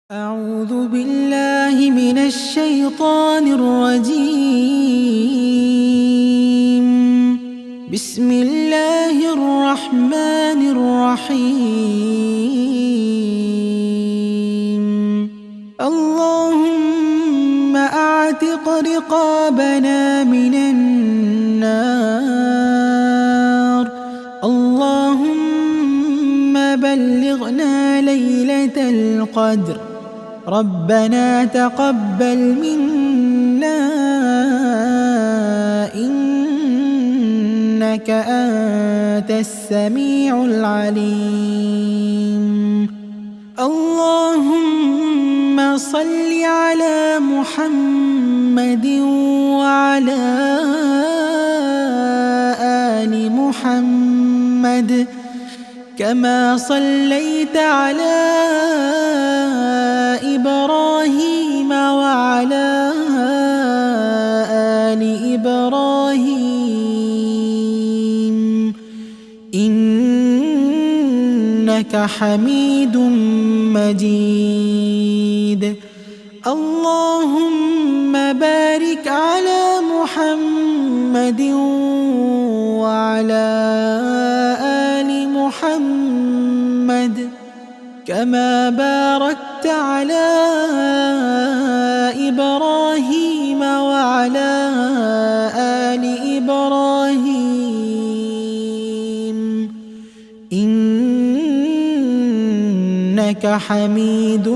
أعوذ بالله من الشيطان الرجيم. بسم الله الرحمن الرحيم. اللهم أعتق رقابنا من النار. اللهم بلغنا ليلة القدر. ربنا تقبل منا إنك أنت السميع العليم. اللهم صل على محمد وعلى آل محمد كما صليت على إبراهيم وعلى آل إبراهيم إنك حميد مجيد. اللهم بارك على محمد وعلى آل محمد كما باركت على إبراهيم وعلى آل إبراهيم إنك حميد